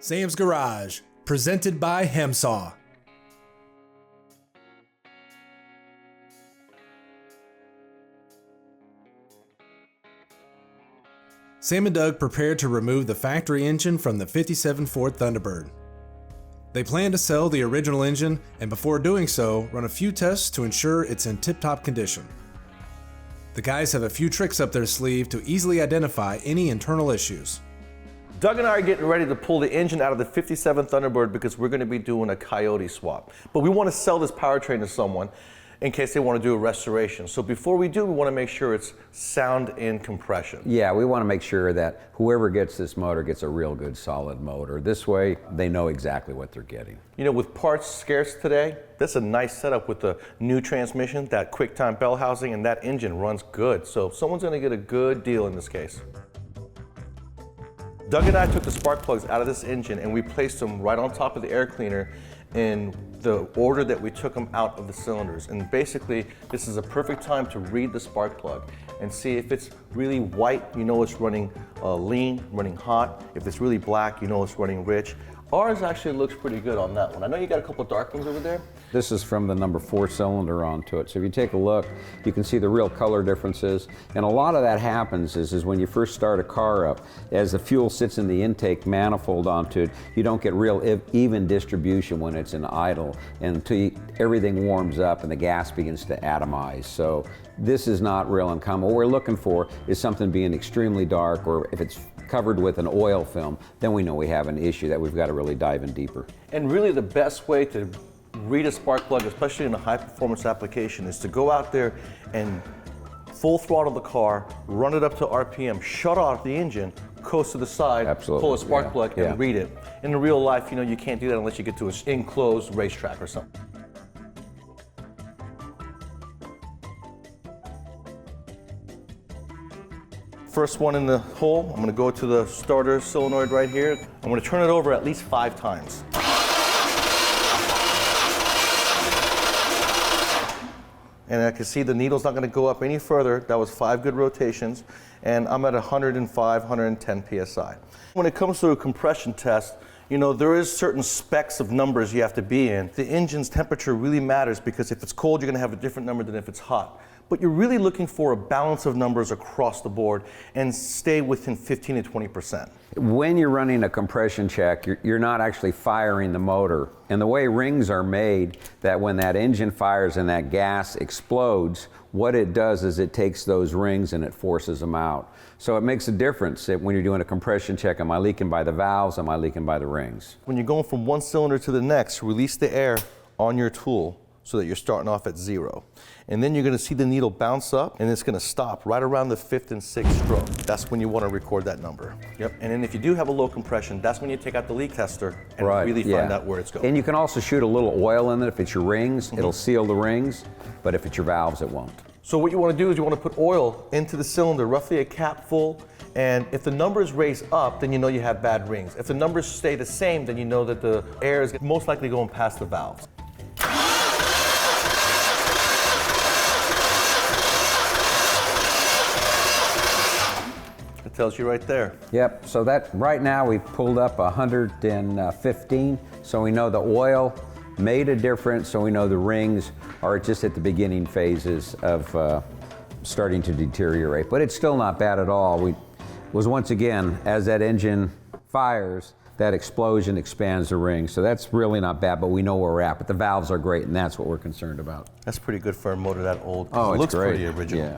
Sam's Garage, presented by Hemsaw. Sam and Doug prepared to remove the factory engine from the 57 Ford Thunderbird. They plan to sell the original engine and before doing so, run a few tests to ensure it's in tip-top condition. The guys have a few tricks up their sleeve to easily identify any internal issues. Doug and I are getting ready to pull the engine out of the 57 Thunderbird because we're going to be doing a coyote swap. But we want to sell this powertrain to someone in case they want to do a restoration. So before we do, we want to make sure it's sound in compression. Yeah, we want to make sure that whoever gets this motor gets a real good solid motor. This way, they know exactly what they're getting. You know, with parts scarce today, this is a nice setup with the new transmission, that QuickTime bell housing, and that engine runs good. So someone's going to get a good deal in this case. Doug and I took the spark plugs out of this engine and we placed them right on top of the air cleaner in the order that we took them out of the cylinders. And basically, this is a perfect time to read the spark plug and see if it's really white, you know it's running lean, running hot. If it's really black, you know it's running rich. Ours actually looks pretty good on that one. I know you got a couple dark ones over there. This is from the number 4 cylinder onto it. So if you take a look, you can see the real color differences. And a lot of that happens is when you first start a car up, as the fuel sits in the intake manifold onto it, you don't get real even distribution when it's in idle until everything warms up and the gas begins to atomize. So this is not real uncommon. What we're looking for is something being extremely dark, or if it's covered with an oil film, then we know we have an issue that we've got to really dive in deeper. And really the best way to read a spark plug, especially in a high performance application, is to go out there and full throttle the car, run it up to RPM, shut off the engine, coast to the side, absolutely, pull a spark plug and read it. In real life, you know, you can't do that unless you get to an enclosed racetrack or something. First one in the hole, I'm going to go to the starter solenoid right here. I'm going to turn it over at least 5 times. And I can see the needle's not going to go up any further. That was 5 good rotations, and I'm at 105, 110 PSI. When it comes to a compression test, you know, there is certain specs of numbers you have to be in. The engine's temperature really matters because if it's cold, you're going to have a different number than if it's hot. But you're really looking for a balance of numbers across the board and stay within 15 to 20%. When you're running a compression check, you're not actually firing the motor. And the way rings are made, that when that engine fires and that gas explodes, what it does is it takes those rings and it forces them out. So it makes a difference when you're doing a compression check. Am I leaking by the valves? Am I leaking by the rings? When you're going from one cylinder to the next, release the air on your tool so that you're starting off at 0. And then you're going to see the needle bounce up and it's going to stop right around the 5th and 6th stroke. That's when you want to record that number. Yep. And then if you do have a low compression, that's when you take out the leak tester and really find out where it's going. And you can also shoot a little oil in it. If it's your rings, it'll seal the rings, but if it's your valves, it won't. So what you want to do is you want to put oil into the cylinder, roughly a cap full, and if the numbers raise up, then you know you have bad rings. If the numbers stay the same, then you know that the air is most likely going past the valves. It tells you right there. Yep, so that right now we've pulled up 115, so we know the oil made a difference, so we know the rings are just at the beginning phases of starting to deteriorate. But it's still not bad at all. Once again, as that engine fires, that explosion expands the ring. So that's really not bad, but we know where we're at. But the valves are great, and that's what we're concerned about. That's pretty good for a motor that old. Oh, it looks great. pretty original. Yeah.